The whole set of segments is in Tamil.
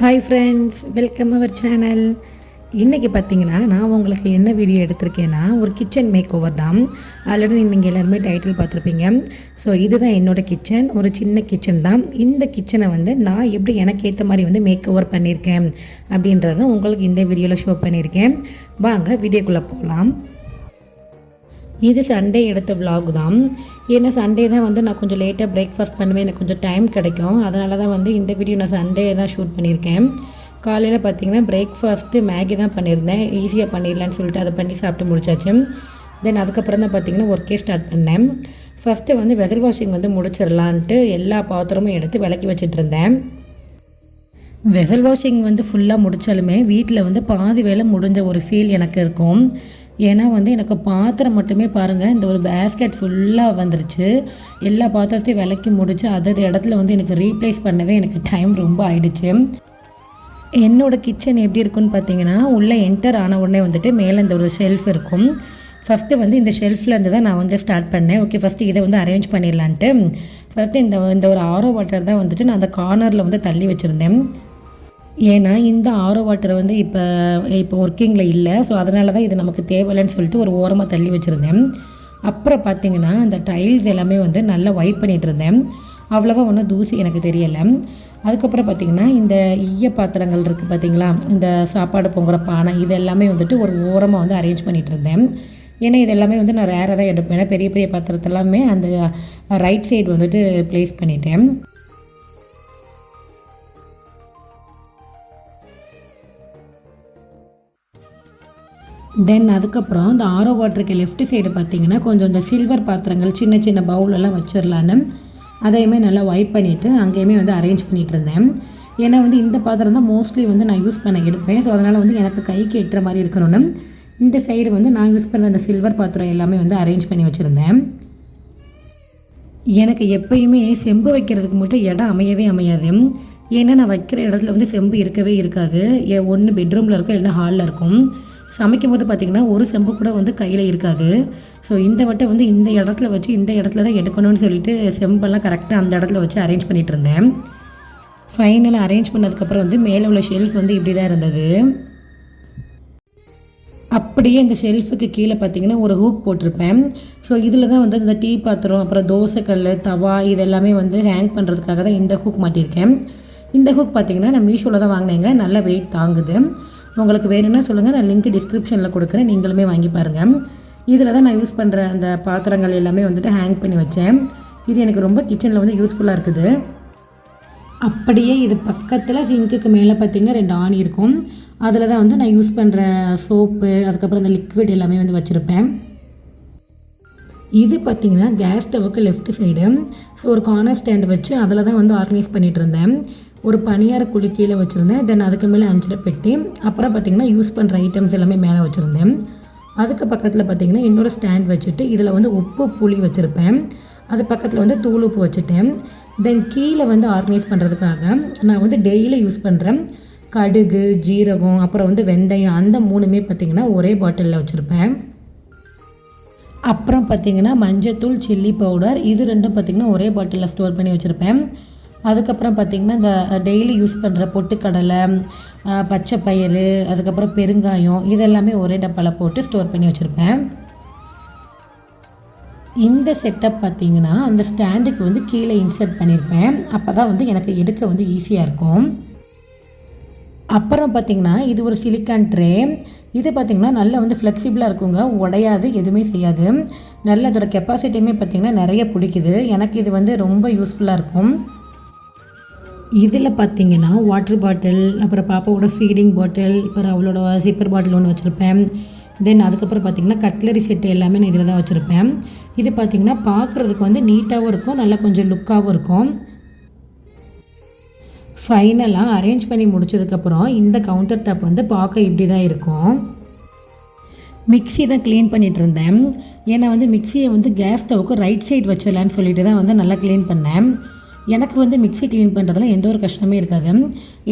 Hi friends, welcome our channel. இன்றைக்கி பார்த்தீங்கன்னா நான் உங்களுக்கு என்ன வீடியோ எடுத்திருக்கேன்னா ஒரு கிச்சன் மேக் ஓவர் தான். ஆல்ரெடி நீங்கள் எல்லாருமே டைட்டில் பார்த்துருப்பீங்க. ஸோ இதுதான் என்னோடய கிச்சன், ஒரு சின்ன கிச்சன் தான். இந்த கிச்சனை நான் எப்படி எனக்கு ஏற்ற மாதிரி மேக் ஓவர் பண்ணியிருக்கேன் அப்படின்றத உங்களுக்கு இந்த வீடியோவில் ஷோ பண்ணியிருக்கேன். வாங்க வீடியோக்குள்ளே போகலாம். இது சண்டே எடுத்த விலாக் தான். ஏன்னா சண்டே தான் நான் கொஞ்சம் லேட்டாக பிரேக்ஃபாஸ்ட் பண்ணுவேன், எனக்கு கொஞ்சம் டைம் கிடைக்கும். அதனால தான் இந்த வீடியோ நான் சண்டே தான் ஷூட் பண்ணியிருக்கேன். காலையில் பார்த்திங்கன்னா பிரேக்ஃபாஸ்ட்டு மேகி தான் பண்ணியிருந்தேன், ஈஸியாக பண்ணிடலான்னு சொல்லிட்டு அதை பண்ணி சாப்பிட்டு முடிச்சாச்சு. தென் அதுக்கப்புறம் தான் பார்த்திங்கன்னா ஒர்க்கே ஸ்டார்ட் பண்ணேன். ஃபஸ்ட்டு வெசல் வாஷிங் முடிச்சிடலான்ட்டு எல்லா பாத்திரமும் எடுத்து விளக்கி வச்சுட்டு இருந்தேன். வெசல் வாஷிங் ஃபுல்லாக முடித்தாலுமே வீட்டில் பாதி வேலை முடிஞ்ச ஒரு ஃபீல் எனக்கு இருக்கும். ஏன்னா எனக்கு பாத்திரம் மட்டுமே பாருங்கள், இந்த ஒரு பேஸ்கெட் ஃபுல்லாக வந்துருச்சு. எல்லா பாத்திரத்தையும் விளக்கி முடித்து அதது இடத்துல எனக்கு ரீப்ளேஸ் பண்ணவே எனக்கு டைம் ரொம்ப ஆயிடுச்சு. என்னோடய கிச்சன் எப்படி இருக்குன்னு பார்த்தீங்கன்னா, உள்ளே என்டர் ஆன உடனே மேலே இந்த ஒரு ஷெல்ஃப் இருக்கும். ஃபஸ்ட்டு இந்த ஷெல்ஃபில் இருந்து தான் நான் ஸ்டார்ட் பண்ணேன். ஓகே, ஃபஸ்ட்டு இதை அரேஞ்ச் பண்ணிடலான்ட்டு ஃபஸ்ட்டு இந்த ஒரு ஆரோ வாட்டர் தான் நான் அந்த கார்னரில் தள்ளி வச்சுருந்தேன். ஏன்னா இந்த ஆரோ வாட்டர் இப்போ ஒர்க்கிங்கில் இல்லை. ஸோ அதனால தான் இது நமக்கு தேவையில்லைன்னு சொல்லிட்டு ஒரு ஓரமாக தள்ளி வச்சுருந்தேன். அப்புறம் பார்த்திங்கன்னா இந்த டைல்ஸ் எல்லாமே நல்லா வைப் பண்ணிகிட்டு இருந்தேன். அவ்வளோவா ஒன்றும் தூசி எனக்கு தெரியலை. அதுக்கப்புறம் பார்த்திங்கன்னா இந்த ஈய பாத்திரங்கள் இருக்குது பார்த்திங்களா, இந்த சாப்பாடு பொங்குற பானை, இது எல்லாமே ஒரு ஓரமாக அரேஞ்ச் பண்ணிகிட்டு இருந்தேன். ஏன்னா இது எல்லாமே நான் ரேராக தான் எடுப்பேன். ஏன்னா பெரிய பெரிய பாத்திரத்தெல்லாமே அந்த ரைட் சைடு ப்ளேஸ் பண்ணிட்டேன். தென் அதுக்கப்புறம் இந்த ஆரோ வாட்டருக்கு லெஃப்ட் சைடு பார்த்திங்கன்னா கொஞ்சம் இந்த சில்வர் பாத்திரங்கள் சின்ன சின்ன பவுலெல்லாம் வச்சிடலான்னு அதையுமே நல்லா வைப் பண்ணிவிட்டு அங்கேயுமே அரேஞ்ச் பண்ணிகிட்டு இருந்தேன். ஏன்னா இந்த பாத்திரம் தான் மோஸ்ட்லி நான் யூஸ் பண்ண எடுப்பேன். ஸோ அதனால் எனக்கு கைக்கு எட்டுற மாதிரி இருக்கணும்னு இந்த சைடு நான் யூஸ் பண்ணுற அந்த சில்வர் பாத்திரம் எல்லாமே அரேஞ்ச் பண்ணி வச்சுருந்தேன். எனக்கு எப்பயுமே செம்பு வைக்கிறதுக்கு மட்டும் இடம் அமையாது. ஏன்னா நான் வைக்கிற இடத்துல செம்பு இருக்கவே இருக்காது. ஒன்று பெட்ரூமில் இருக்கும், இல்லைன்னா ஹாலில் இருக்கும். சமைக்கும் போது பார்த்திங்கன்னா ஒரு செம்பு கூட கையில் இருக்காது. ஸோ இந்த வட்டை இந்த இடத்துல வச்சு இந்த இடத்துல தான் எடுக்கணும்னு சொல்லிட்டு செம்பெல்லாம் கரெக்டாக அந்த இடத்துல வச்சு அரேஞ்ச் பண்ணிகிட்டு இருந்தேன். ஃபைனலாக அரேஞ்ச் பண்ணதுக்கப்புறம் மேலே உள்ள ஷெல்ஃப் இப்படி தான் இருந்தது. அப்படியே இந்த ஷெல்ஃபுக்கு கீழே பார்த்திங்கன்னா ஒரு ஹூக் போட்டிருப்பேன். ஸோ இதில் தான் இந்த டீ பாத்திரம், அப்புறம் தோசைக்கல், தவா இதெல்லாமே ஹேங் பண்ணுறதுக்காக தான் இந்த ஹூக் மாட்டியிருக்கேன். இந்த ஹூக் பார்த்திங்கன்னா நான் மீஷோவில் தான் வாங்கினேங்க, நல்ல வெயிட் தாங்குது. உங்களுக்கு வேணும்னா சொல்லுங்கள், நான் லிங்க் டிஸ்கிரிப்ஷனில் கொடுக்குறேன், நீங்களுமே வாங்கி பாருங்கள். இதில் தான் நான் யூஸ் பண்ணுற அந்த பாத்திரங்கள் எல்லாமே ஹேங் பண்ணி வச்சேன். இது எனக்கு ரொம்ப கிச்சனில் யூஸ்ஃபுல்லாக இருக்குது. அப்படியே இது பக்கத்தில் சிங்க்குக்கு மேலே பார்த்திங்கன்னா 2 ஆணி இருக்கும். அதில் தான் நான் யூஸ் பண்ணுற சோப்பு, அதுக்கப்புறம் இந்த லிக்விட் எல்லாமே வச்சுருப்பேன். இது பார்த்திங்கன்னா கேஸ் ஸ்டவ்வுக்கு லெஃப்ட் சைடு. ஸோ ஒரு கார்னர் ஸ்டாண்ட் வச்சு அதில் தான் ஆர்கனைஸ் பண்ணிகிட்டு இருந்தேன். ஒரு பனியார குழி கீழே வச்சுருந்தேன். தென் அதுக்கு மேலே 5 பெட்டி, அப்புறம் பார்த்திங்கன்னா யூஸ் பண்ணுற ஐட்டம்ஸ் எல்லாமே மேலே வச்சுருந்தேன். அதுக்கு பக்கத்தில் பார்த்திங்கன்னா இன்னொரு ஸ்டாண்ட் வச்சுட்டு இதில் உப்பு புளி வச்சுருப்பேன். அது பக்கத்தில் தூள் உப்பு வச்சுட்டேன். தென் கீழே ஆர்கனைஸ் பண்ணுறதுக்காக நான் டெய்லி யூஸ் பண்ணுறேன் கடுகு, ஜீரகம், அப்புறம் வெந்தயம், அந்த 3மே பார்த்திங்கன்னா ஒரே பாட்டிலில் வச்சுருப்பேன். அப்புறம் பார்த்திங்கன்னா மஞ்சத்தூள், சில்லி பவுடர், இது 2ம் பார்த்திங்கன்னா ஒரே பாட்டிலில் ஸ்டோர் பண்ணி வச்சுருப்பேன். அதுக்கப்புறம் பார்த்திங்கன்னா இந்த டெய்லி யூஸ் பண்ணுற பொட்டுக்கடலை, பச்சை பயிறு, அதுக்கப்புறம் பெருங்காயம், இதெல்லாமே ஒரே டப்பாவில் போட்டு ஸ்டோர் பண்ணி வச்சுருப்பேன். இந்த செட்டப் பார்த்திங்கன்னா அந்த ஸ்டாண்டுக்கு கீழே இன்சர்ட் பண்ணியிருப்பேன். அப்போ தான் எனக்கு எடுக்க ஈஸியாக இருக்கும். அப்புறம் பார்த்திங்கன்னா இது ஒரு சிலிக்கான் ட்ரே. இது பார்த்திங்கன்னா நல்லா ஃப்ளெக்சிபிளாக இருக்குங்க, உடையாது, எதுவுமே செய்யாது. நல்ல அதோட கெப்பாசிட்டியுமே பார்த்திங்கன்னா நிறைய பிடிக்குது. எனக்கு இது ரொம்ப யூஸ்ஃபுல்லாக இருக்கும். இதில் பார்த்திங்கன்னா வாட்டர் பாட்டில், அப்புறம் பாப்பாவோட ஃபீடிங் பாட்டில், அப்புறம் அவளோட சிப்பர் பாட்டில் ஒன்று வச்சுருப்பேன். தென் அதுக்கப்புறம் பார்த்திங்கன்னா கட்லரி செட்டு எல்லாமே நான் இதில் தான் வச்சுருப்பேன். இது பார்த்திங்கன்னா பார்க்குறதுக்கு நீட்டாகவும் இருக்கும், நல்லா கொஞ்சம் லுக்காகவும் இருக்கும். ஃபைனலாக அரேஞ்ச் பண்ணி முடிச்சதுக்கப்புறம் இந்த கவுண்டர் டாப் பார்க்க இப்படி தான் இருக்கும். மிக்ஸி தான் க்ளீன் பண்ணிகிட்டு இருந்தேன். ஏன்னா மிக்ஸியை கேஸ் ஸ்டவ்வுக்கு ரைட் சைடு வச்சிடலான்னு சொல்லிட்டு தான் நல்லா க்ளீன் பண்ணேன். எனக்கு மிக்ஸி க்ளீன் பண்ணுறதுல எந்த ஒரு கஷ்டமே இருக்காது.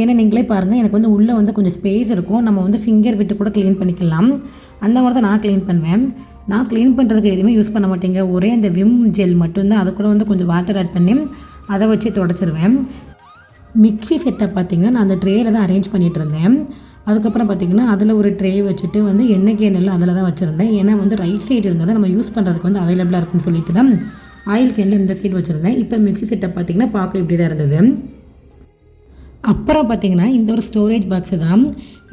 ஏன்னா நீங்களே பாருங்கள், எனக்கு உள்ளே கொஞ்சம் ஸ்பேஸ் இருக்கும், நம்ம ஃபிங்கர் விட்டு கூட க்ளீன் பண்ணிக்கலாம். அந்த மாதிரி தான் நான் க்ளீன் பண்ணுவேன். நான் க்ளீன் பண்ணுறதுக்கு எதுவுமே யூஸ் பண்ண மாட்டேங்க, ஒரே அந்த விம் ஜெல் மட்டும்தான். அது கூட கொஞ்சம் வாட்டர் ஆட் பண்ணி அதை வச்சு தொடச்சிருவேன். மிக்ஸி செட்டை பார்த்திங்கன்னா நான் அந்த ட்ரேயில் தான் அரேஞ்ச் பண்ணிகிட்டு இருந்தேன். அதுக்கப்புறம் பார்த்திங்கன்னா அதில் ஒரு ட்ரே வச்சுட்டு வந்து எண்ணெய் கேனெல்லாம் அதில் தான் வச்சுருந்தேன். ஏன்னா வந்து ரைட் சைடு இருந்தால் தான் நம்ம யூஸ் பண்ணுறதுக்கு வந்து அவைலபிளாக இருக்குன்னு சொல்லிட்டு தான் ஆயில் கேனில் இந்த சைடு வச்சுருந்தேன். இப்போ மிக்ஸி செட்டப் பார்த்திங்கன்னா பார்க்க இப்படி தான் இருந்தது. அப்புறம் பார்த்திங்கன்னா இந்த ஒரு ஸ்டோரேஜ் பாக்ஸு தான்.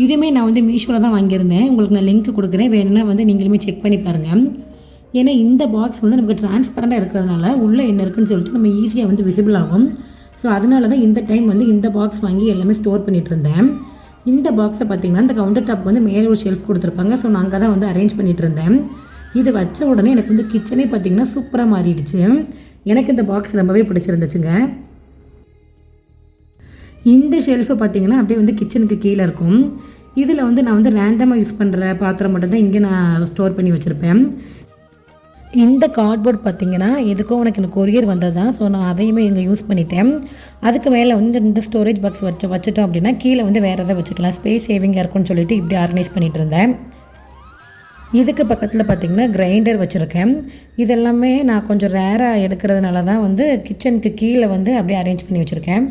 இதுவுமே நான் வந்து மீஷோவில் தான் வாங்கியிருந்தேன். உங்களுக்கு நான் லிங்க் கொடுக்குறேன், வேணும்னா வந்து நீங்களுமே செக் பண்ணி பாருங்கள். ஏன்னா இந்த பாக்ஸ் வந்து நமக்கு டிரான்ஸ்பரண்ட்டாக இருக்கிறதுனால உள்ளே என்ன இருக்குன்னு சொல்லிட்டு நம்ம ஈஸியாக வந்து விசிபிள் ஆகும். ஸோ அதனால தான் இந்த டைம் வந்து இந்த பாக்ஸ் வாங்கி எல்லாமே ஸ்டோர் பண்ணிகிட்டு இருந்தேன். இந்த பாக்ஸை பார்த்திங்கன்னா இந்த கவுண்டர் டாப் வந்து மேலே ஒரு ஷெல்ஃப் கொடுத்துருப்பாங்க. ஸோ நான் அங்கே தான் வந்து அரேஞ்ச் பண்ணிகிட்டு இருந்தேன். இது வச்ச உடனே எனக்கு வந்து கிச்சனே பார்த்திங்கன்னா சூப்பராக மாறிடுச்சு. எனக்கு இந்த பாக்ஸ் ரொம்பவே பிடிச்சிருந்துச்சுங்க. இந்த ஷெல்ஃபு பார்த்திங்கன்னா அப்படியே வந்து கிச்சனுக்கு கீழே இருக்கும். இதில் வந்து நான் வந்து ரேண்டமாக யூஸ் பண்ணுற பாத்திரம் மட்டும்தான் இங்கே நான் ஸ்டோர் பண்ணி வச்சுருப்பேன். இந்த கார்ட்போர்ட் பார்த்திங்கன்னா எதுக்கோ எனக்கு கொரியர் வந்தது தான். ஸோ நான் அதையுமே இங்கே யூஸ் பண்ணிட்டேன். அதுக்கு மேலே வந்து இந்த ஸ்டோரேஜ் பாக்ஸ் வச்சுட்டோம் அப்படின்னா கீழே வந்து வேறு எதாவது வச்சுக்கலாம், ஸ்பேஸ் சேவிங்காக இருக்கும்னு சொல்லிட்டு இப்படி ஆர்கனைஸ் பண்ணிகிட்டு இருந்தேன். இதுக்கு பக்கத்தில் பார்த்திங்கன்னா கிரைண்டர் வச்சுருக்கேன். இதெல்லாமே நான் கொஞ்சம் ரேராக எடுக்கிறதுனால தான் வந்து கிச்சனுக்கு கீழே வந்து அப்படியே அரேஞ்ச் பண்ணி வச்சுருக்கேன்.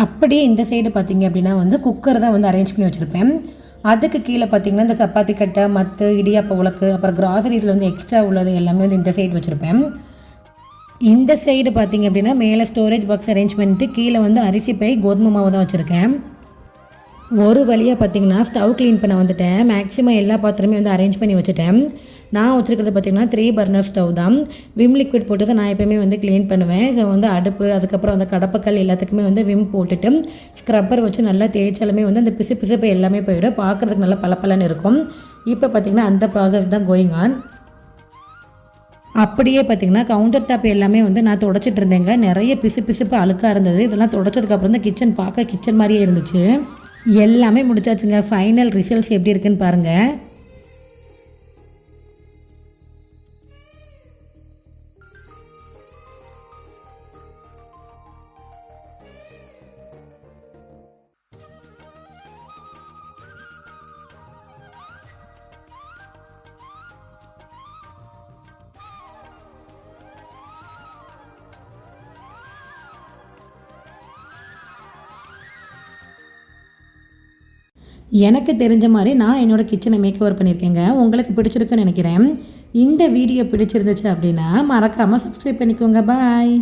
அப்படியே இந்த சைடு பார்த்திங்க அப்படின்னா வந்து குக்கர் தான் வந்து அரேஞ்ச் பண்ணி வச்சுருப்பேன். அதுக்கு கீழே பார்த்திங்கன்னா இந்த சப்பாத்தி கட்டை, மத்து, இடியாப்ப உலக்கு, அப்புறம் கிராசரிஸில் வந்து எக்ஸ்ட்ரா உள்ளது எல்லாமே வந்து இந்த சைடு வச்சுருப்பேன். இந்த சைடு பார்த்திங்க அப்படின்னா மேலே ஸ்டோரேஜ் பாக்ஸ் அரேஞ்ச் பண்ணிட்டு கீழே வந்து அரிசி பை, கோதுமை மாவு தான் வச்சுருக்கேன். ஒரு வழியாக பார்த்திங்கன்னா ஸ்டவ் க்ளீன் பண்ண வந்துட்டேன். மேக்ஸிமம் எல்லா பாத்திரமே வந்து அரேஞ்ச் பண்ணி வச்சுட்டேன். நான் வச்சுருக்கிறது பார்த்திங்கன்னா 3 பர்னர் ஸ்டவ் தான். விம் லிக்விட் போட்டு தான் நான் எப்போயுமே வந்து க்ளீன் பண்ணுவேன். ஸோ வந்து அடுப்பு, அதுக்கப்புறம் அந்த கடப்பக்கல் எல்லாத்துக்குமே வந்து விம் போட்டுட்டு ஸ்க்ரப்பர் வச்சு நல்லா தேய்ச்சாலுமே வந்து அந்த பிசுப்பு எல்லாமே போயிடும், பார்க்குறதுக்கு நல்லா பளபளன்னு இருக்கும். இப்போ பார்த்திங்கன்னா அந்த ப்ராசஸ் தான் கோயிங் ஆன். அப்படியே பார்த்திங்கன்னா கவுண்டர் டாப் எல்லாமே வந்து நான் துடைச்சிட்டு இருந்தேங்க. நிறைய பிசுப்பு அழுக்காக இருந்தது. இதெல்லாம் துடைச்சதுக்கப்புறம் தான் கிச்சன் பார்க்க கிச்சன் மாதிரியே இருந்துச்சு. எல்லாமே முடிச்சாச்சுங்க. ஃபைனல் ரிசல்ட்ஸ் எப்படி இருக்குன்னு பாருங்கள். எனக்கு தெரிஞ்ச மாதிரி நான் என்னோடய கிச்சனை மேக் ஓவர் பண்ணியிருக்கேங்க. உங்களுக்கு பிடிச்சிருக்குன்னு நினைக்கிறேன். இந்த வீடியோ பிடிச்சிருந்துச்சு அப்படின்னா மறக்காமல் சப்ஸ்கிரைப் பண்ணிக்கோங்க. பாய்.